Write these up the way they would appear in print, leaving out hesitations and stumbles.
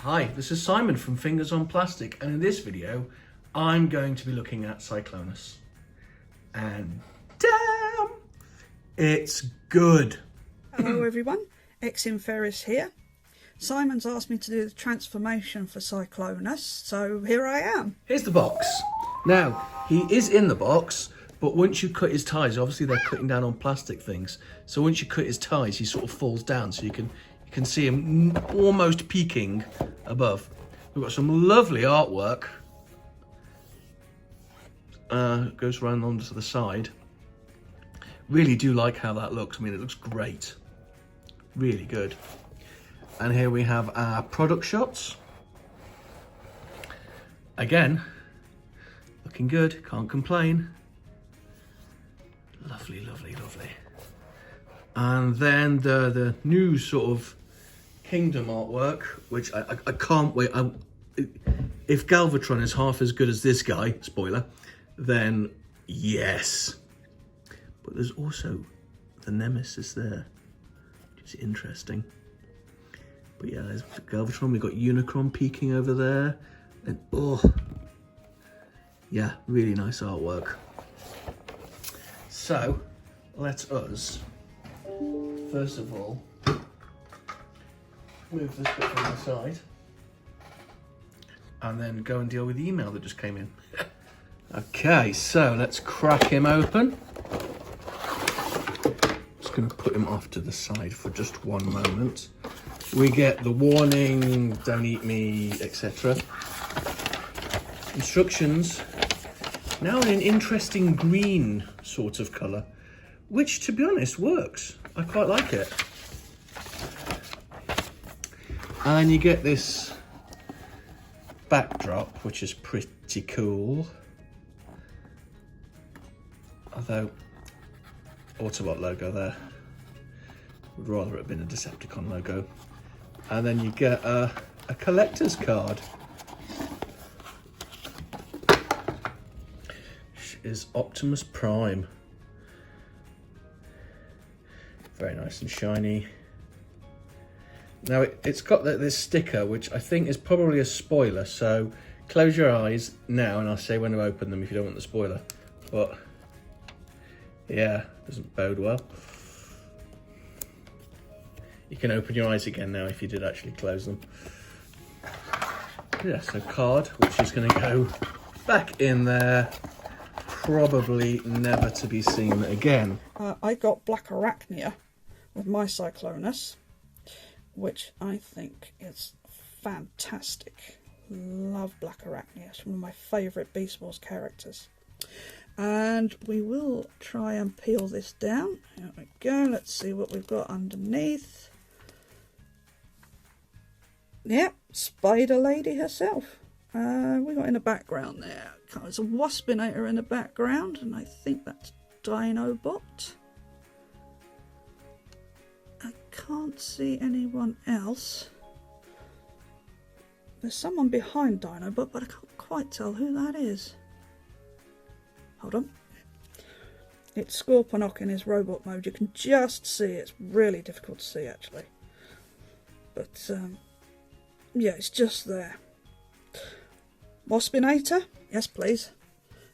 Hi, this is Simon from Fingers on Plastic, and in this video I'm going to be looking at Cyclonus. And damn, it's good. Hello everyone, Exim Ferris here. Simon's asked me to do the transformation for Cyclonus, so here I am. Here's the box. Now, he is in the box, but once you cut his ties, obviously they're cutting down on plastic things, so once you cut his ties he sort of falls down, so you can see him almost peeking above. We've got some lovely artwork. Goes around onto the side. Really do like how that looks. I mean, it looks great. Really good. And here we have our product shots. Again, looking good, can't complain. Lovely, lovely, lovely. And then the new sort of Kingdom artwork, which I can't wait. If Galvatron is half as good as this guy, spoiler, then yes. But there's also the Nemesis there, which is interesting. But yeah, there's Galvatron. We've got Unicron peeking over there. And oh, yeah, really nice artwork. So, let us, first of all, move this bit from the side and then go and deal with the email that just came in. Okay, so let's crack him open. Just going to put him off to the side for just one moment. We get the warning, don't eat me, etc. Instructions, now in an interesting green sort of colour, which to be honest works. I quite like it. And you get this backdrop, which is pretty cool. Although, Autobot logo there. Would rather have been a Decepticon logo. And then you get a collector's card. Which is Optimus Prime. Very nice and shiny. Now it's got this sticker, which I think is probably a spoiler, so close your eyes now and I'll say when to open them if you don't want the spoiler. But yeah, doesn't bode well. You can open your eyes again now if you did actually close them. Yeah, so card, which is going to go back in there, probably never to be seen again. I got Black Arachnia with my Cyclonus, which I think is fantastic. Love Black Arachnia. It's one of my favourite Beast Wars characters. And we will try and peel this down. There we go. Let's see what we've got underneath. Yep, Spider Lady herself. We got in the background there. There's a Waspinator in the background, and I think that's Dinobot. I can't see anyone else. There's someone behind Dinobot, but I can't quite tell who that is. Hold on. It's Scorponok in his robot mode. You can just see it. It's really difficult to see, actually. But, yeah, it's just there. Waspinator? Yes, please.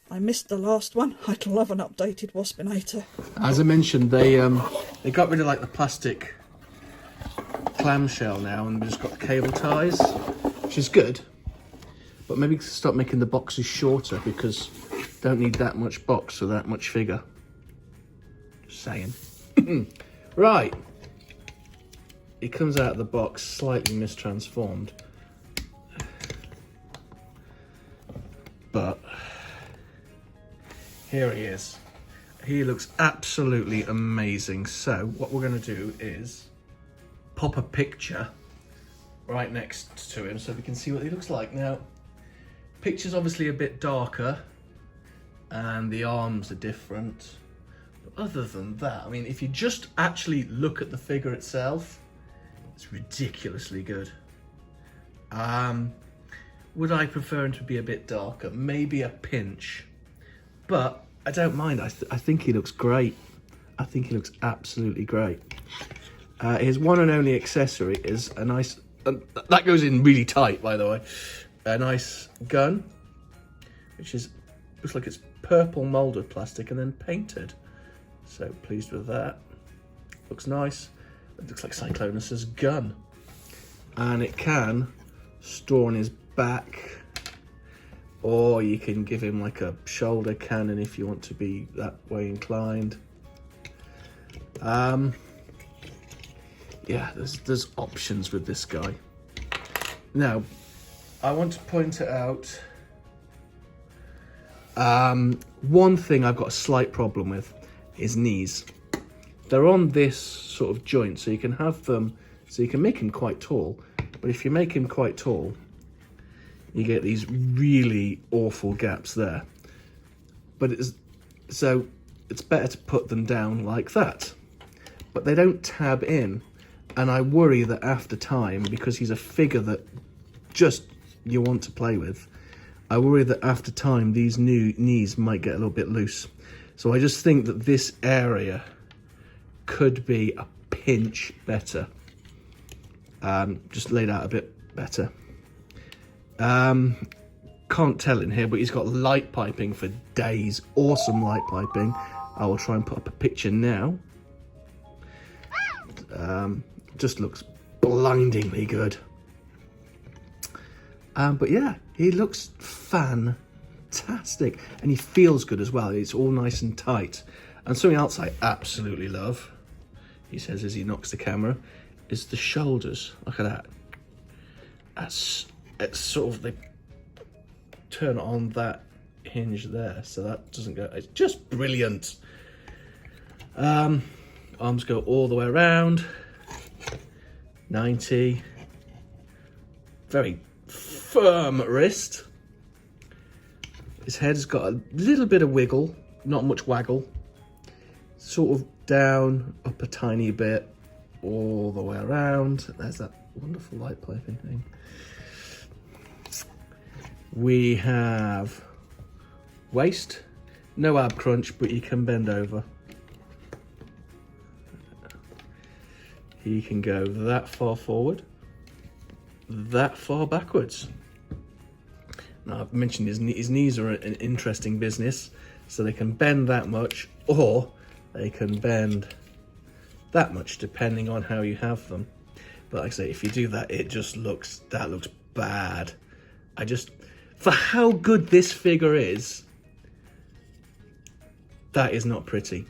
I missed the last one. I'd love an updated Waspinator. As I mentioned, they got rid of like the plastic clamshell now and just got cable ties, which is good. But maybe start making the boxes shorter because don't need that much box for that much figure. Just saying. Right. He comes out of the box slightly mistransformed. But here he is. He looks absolutely amazing. So what we're going to do is pop a picture right next to him so we can see what he looks like. Now, picture's obviously a bit darker and the arms are different. But other than that, I mean, if you just actually look at the figure itself, it's ridiculously good. Would I prefer him to be a bit darker? Maybe a pinch. But I don't mind. I think he looks great. I think he looks absolutely great. His one and only accessory is a nice that goes in really tight, by the way. A nice gun, which looks like it's purple molded plastic and then painted. So pleased with that. Looks nice. It looks like Cyclonus's gun. And it can store on his back, or you can give him like a shoulder cannon if you want to be that way inclined. Yeah, there's options with this guy. Now, I want to point it out. One thing I've got a slight problem with is knees. They're on this sort of joint, so you can have them, so you can make him quite tall. But if you make him quite tall, you get these really awful gaps there. But it's better to put them down like that. But they don't tab in. And I worry that after time, because he's a figure that just you want to play with, I worry that after time these new knees might get a little bit loose. So I just think that this area could be a pinch better. Just laid out a bit better. Can't tell in here, but he's got light piping for days. Awesome light piping. I will try and put up a picture now. Just looks blindingly good. But yeah, he looks fantastic, and he feels good as well. It's all nice and tight. And something else I absolutely love, he says as he knocks the camera, is the shoulders. Look at that. It's sort of, they turn on that hinge there, so that doesn't go. It's just brilliant. Arms go all the way around. 90. Very firm wrist. His head's got a little bit of wiggle, not much waggle. Sort of down, up a tiny bit, all the way around. There's that wonderful light piping thing. We have waist, no ab crunch, but you can bend over. He can go that far forward, that far backwards. Now, I've mentioned his knees are an interesting business, so they can bend that much, or they can bend that much, depending on how you have them. But like I say, if you do that, that looks bad. For how good this figure is, that is not pretty.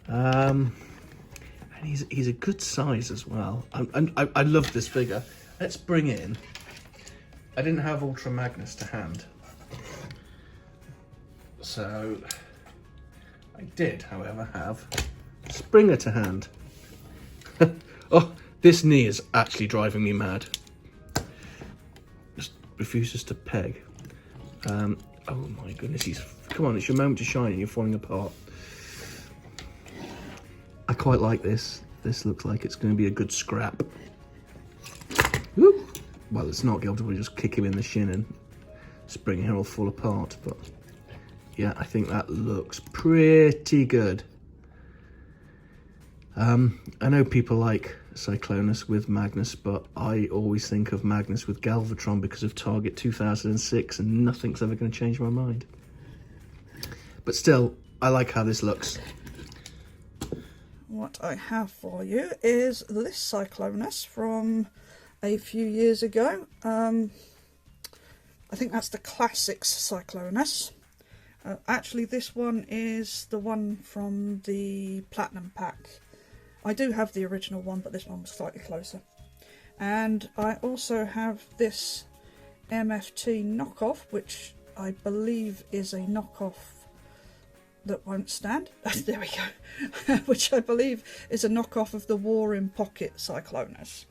And he's a good size as well. I love this figure. Let's bring in. I didn't have Ultra Magnus to hand, so I did, however, have Springer to hand. Oh, this knee is actually driving me mad. Just refuses to peg. Oh my goodness, come on, it's your moment to shine and you're falling apart. I quite like this. This looks like it's going to be a good scrap. Whoop. Well, it's not. Galvatron will just kick him in the shin and Springer here will fall apart. But yeah, I think that looks pretty good. I know people like Cyclonus with Magnus, but I always think of Magnus with Galvatron because of Target 2006, and nothing's ever going to change my mind. But still, I like how this looks. What I have for you is this Cyclonus from a few years ago. I think that's the Classics Cyclonus. Actually, this one is the one from the Platinum pack. I do have the original one, but this one was slightly closer. And I also have this MFT knockoff, which I believe is a knockoff that won't stand. There we go. Which I believe is a knockoff of the War in Pocket Cyclonus.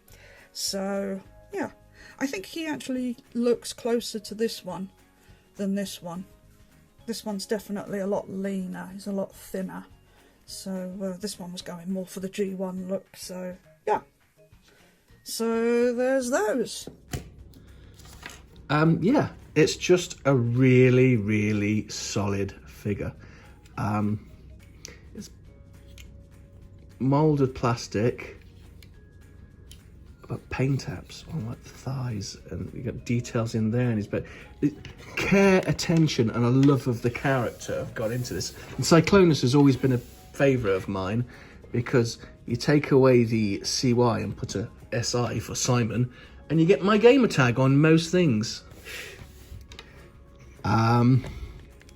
So, yeah. I think he actually looks closer to this one than this one. This one's definitely a lot leaner. He's a lot thinner. So, this one was going more for the G1 look. So, yeah. So, there's those. Yeah. It's just a really, really solid figure. It's moulded plastic. got paint apps on like the thighs, and you got details in there, and his but care, attention, and a love of the character have gone into this. And Cyclonus has always been a favourite of mine because you take away the CY and put a SI for Simon, and you get my gamer tag on most things.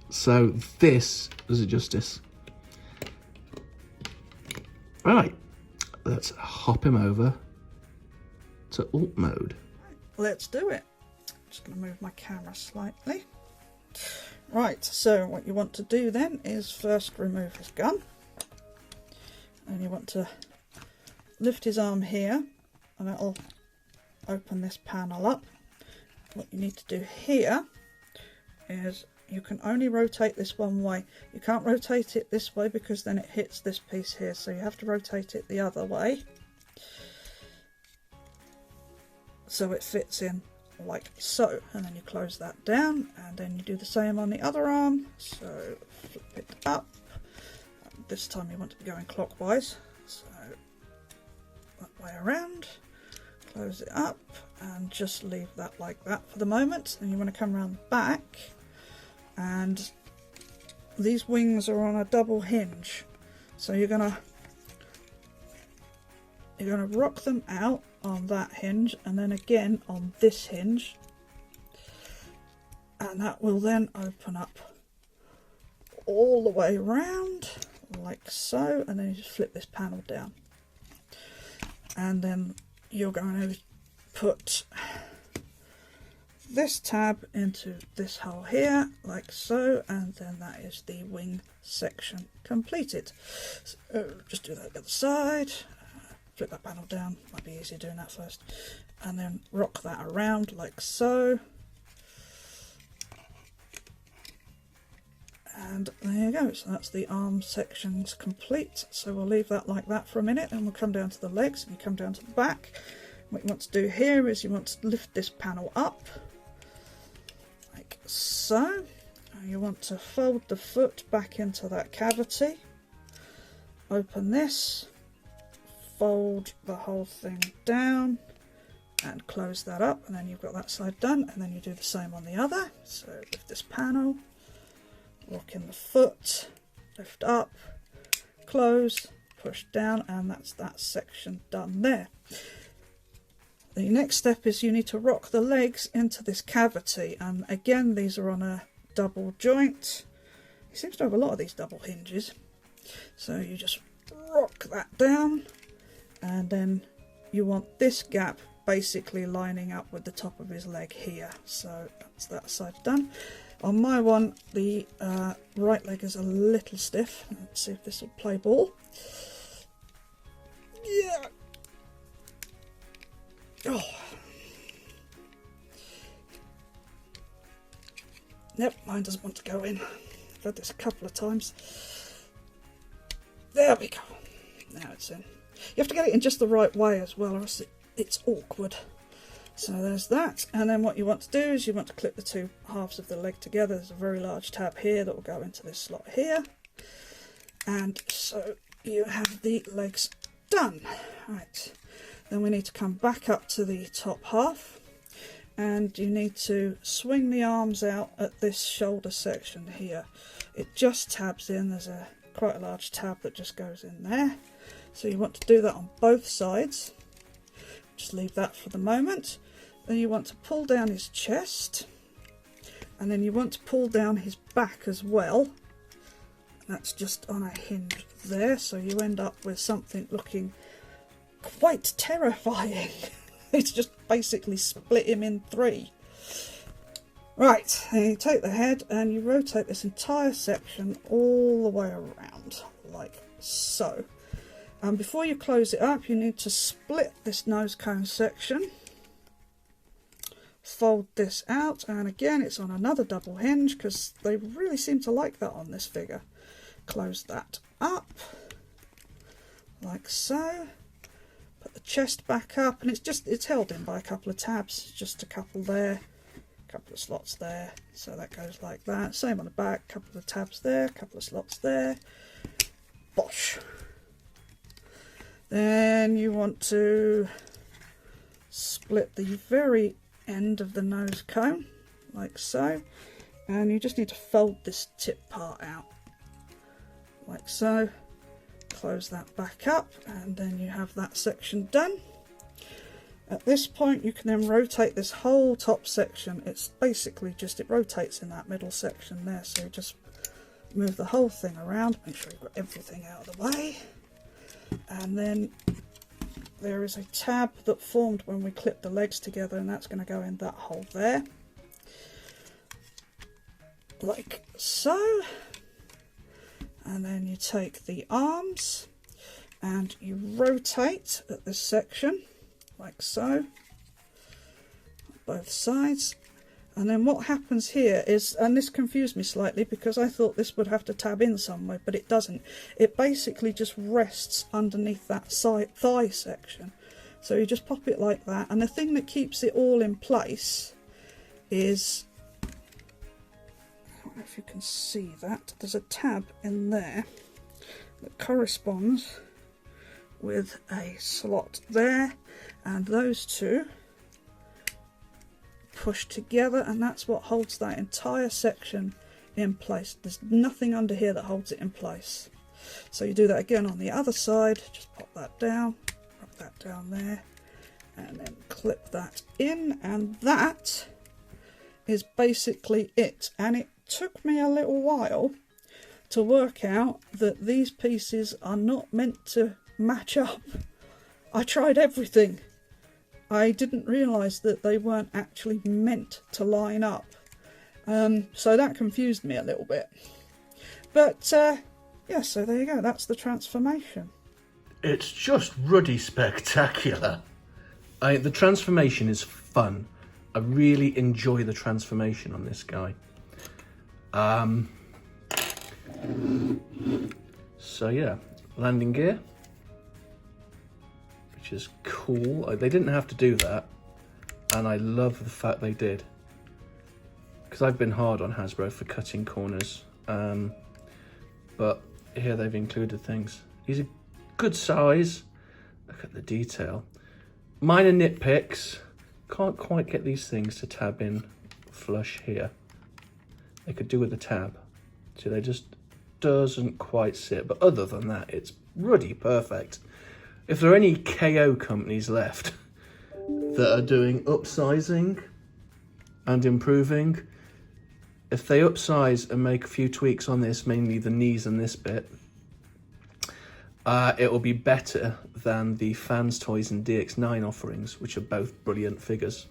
So this does it justice. Right, let's hop him over to alt mode. Let's do it. Just going to move my camera slightly. Right, so what you want to do then is first remove his gun. And you want to lift his arm here, and that'll open this panel up. What you need to do here is you can only rotate this one way. You can't rotate it this way because then it hits this piece here, so you have to rotate it the other way so it fits in like so, and then you close that down, and then you do the same on the other arm. So flip it up. This time you want to be going clockwise, so that way around. Close it up and just leave that like that for the moment. And you want to come around the back, and these wings are on a double hinge, so you're gonna rock them out on that hinge and then again on this hinge, and that will then open up all the way around like so, and then you just flip this panel down, and then you're going to put this tab into this hole here like so, and then that is the wing section completed. So just do that the other side, flip that panel down, might be easier doing that first, and then rock that around like so, and there you go. So that's the arm sections complete. So we'll leave that like that for a minute, and we'll come down to the legs, and you come down to the back. What you want to do here is you want to lift this panel up like so, and you want to fold the foot back into that cavity, open this, fold the whole thing down and close that up, and then you've got that side done, and then you do the same on the other. So lift this panel, lock in the foot, lift up, close, push down, and that's that section done there. The next step is you need to rock the legs into this cavity, and again these are on a double joint. It seems to have a lot of these double hinges, so you just rock that down, and then you want this gap basically lining up with the top of his leg here. So that's that side done. On my one, the right leg is a little stiff. Let's see if this will play ball. Yeah. Oh. Nope, mine doesn't want to go in. I've had this a couple of times. There we go. Now it's in. You have to get it in just the right way as well, or else it's awkward. So there's that, and then what you want to do is you want to clip the two halves of the leg together. There's a very large tab here that will go into this slot here, and so you have the legs done. Right, then we need to come back up to the top half, and you need to swing the arms out at this shoulder section here. It just tabs in. There's quite a large tab that just goes in there, so you want to do that on both sides. Just leave that for the moment. Then you want to pull down his chest, and then you want to pull down his back as well. That's just on a hinge there, so you end up with something looking quite terrifying. It's just basically split him in three. Right, and you take the head and you rotate this entire section all the way around like so. And before you close it up, you need to split this nose cone section, fold this out, and again it's on another double hinge because they really seem to like that on this figure. Close that up like so, put the chest back up, and it's held in by a couple of tabs, just a couple there, a couple of slots there, so that goes like that. Same on the back, couple of tabs there, couple of slots there, bosh. Then you want to split the very end of the nose cone, like so. And you just need to fold this tip part out, like so. Close that back up, and then you have that section done. At this point you can then rotate this whole top section. It's basically just, it rotates in that middle section there, so you just move the whole thing around, make sure you've got everything out of the way. And then there is a tab that formed when we clipped the legs together, and that's going to go in that hole there, like so. And then you take the arms and you rotate at this section, like so, both sides. And then what happens here is, and this confused me slightly because I thought this would have to tab in somewhere, but it doesn't. It basically just rests underneath that thigh section. So you just pop it like that, and the thing that keeps it all in place is, I don't know if you can see that, there's a tab in there that corresponds with a slot there, and those two push together, and that's what holds that entire section in place. There's nothing under here that holds it in place. So you do that again on the other side, just pop that down there, and then clip that in, and that is basically it. And it took me a little while to work out that these pieces are not meant to match up. I tried everything. I didn't realise that they weren't actually meant to line up. So that confused me a little bit. But yeah, so there you go, that's the transformation. It's just ruddy spectacular. The transformation is fun. I really enjoy the transformation on this guy. So yeah, landing gear, which is cool. They didn't have to do that, and I love the fact they did, because I've been hard on Hasbro for cutting corners, but here they've included things. These are good size. Look at the detail. Minor nitpicks. Can't quite get these things to tab in flush here. They could do with a tab. See, they just doesn't quite sit. But other than that, it's ruddy perfect. If there are any KO companies left that are doing upsizing and improving, if they upsize and make a few tweaks on this, mainly the knees and this bit, it will be better than the Fans Toys and DX9 offerings, which are both brilliant figures.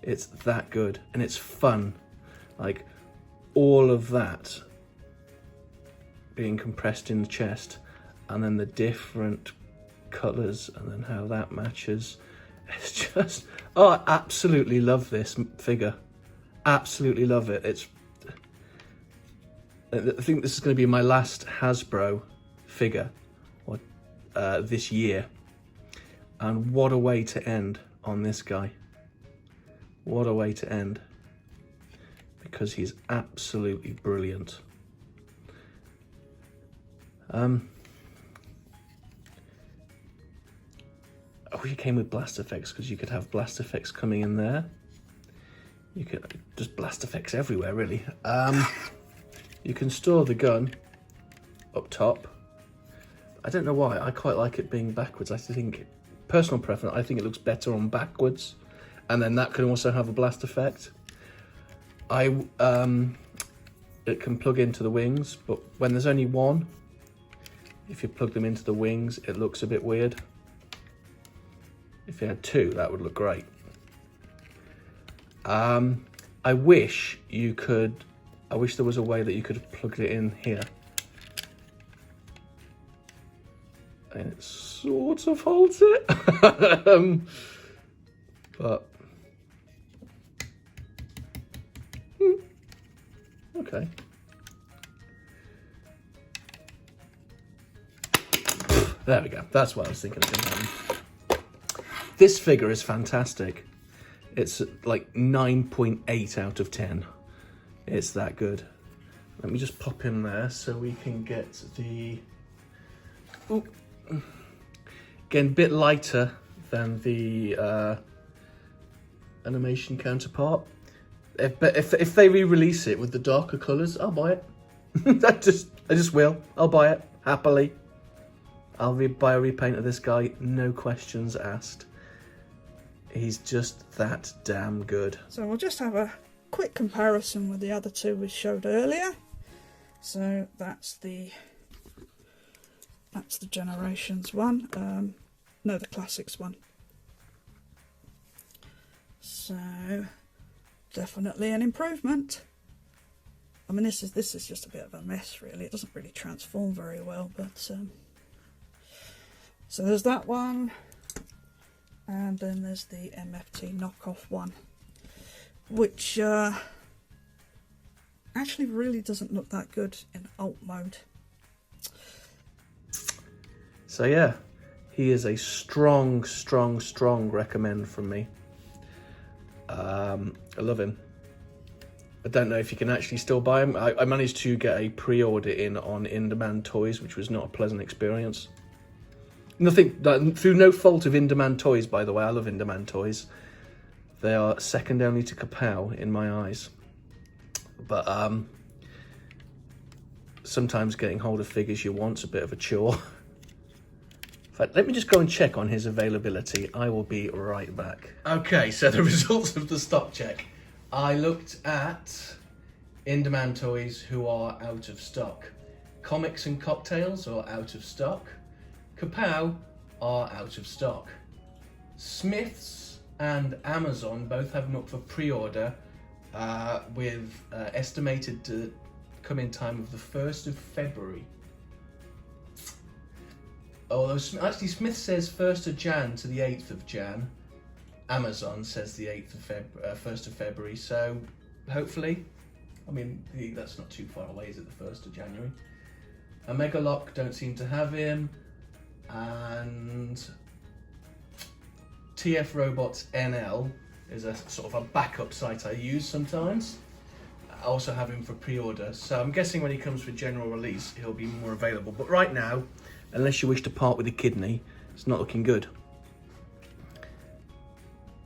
It's that good, and it's fun. Like, all of that being compressed in the chest, and then the different colours, and then how that matches. It's just, oh, I absolutely love this figure. Absolutely love it. I think this is going to be my last Hasbro figure this year, and what a way to end on this guy. What a way to end, because he's absolutely brilliant. Oh, he came with blast effects, because you could have blast effects coming in there. You could just blast effects everywhere, really. You can store the gun up top. I don't know why, I quite like it being backwards. I think, personal preference, I think it looks better on backwards. And then that can also have a blast effect. It can plug into the wings, but when there's only one, if you plug them into the wings, it looks a bit weird. If you had two, that would look great. I wish there was a way that you could have plugged it in here. And it sort of holds it. But okay. There we go. That's what I was thinking of. This figure is fantastic. It's like 9.8 out of 10. It's that good. Let me just pop in there so we can get the... Ooh. Again, a bit lighter than the animation counterpart. If they re-release it with the darker colours, I'll buy it. I just will. I'll buy it happily. I'll buy a repaint of this guy, no questions asked. He's just that damn good. So we'll just have a quick comparison with the other two we showed earlier. So that's the Generations one. No, the Classics one. So definitely an improvement. I mean, this is just a bit of a mess, really. It doesn't really transform very well, but so there's that one, and then there's the MFT knockoff one, which actually really doesn't look that good in alt mode. So yeah, he is a strong recommend from me. I love him. I don't know if you can actually still buy him. I managed to get a pre-order in on In-Demand Toys, which was not a pleasant experience. Nothing, through no fault of In-Demand Toys, by the way. I love In-Demand Toys. They are second only to Kapow in my eyes. But sometimes getting hold of figures you want's a bit of a chore. In fact, let me just go and check on his availability. I will be right back. Okay, so the results of the stock check. I looked at In-Demand Toys, who are out of stock. Comics and Cocktails are out of stock. Kapow are out of stock. Smiths and Amazon both have them up for pre-order, with estimated to come in time of the 1st of February. Although actually Smith says 1st of Jan to the 8th of Jan. Amazon says the 1st of February, so hopefully, I mean, that's not too far away, is it, the 1st of January? A Megalock don't seem to have him, and TF Robots NL is a sort of a backup site I use sometimes. I also have him for pre-order, so I'm guessing when he comes for general release, he'll be more available. But right now, unless you wish to part with a kidney, it's not looking good.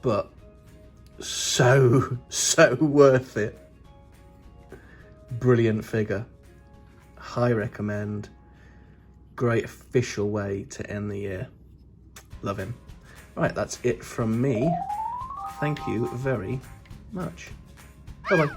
But so worth it. Brilliant figure. High recommend. Great official way to end the year. Love him. Right, that's it from me. Thank you very much. Bye-bye.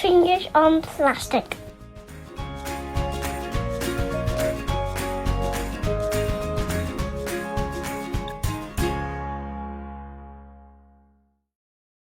Fingers on plastic.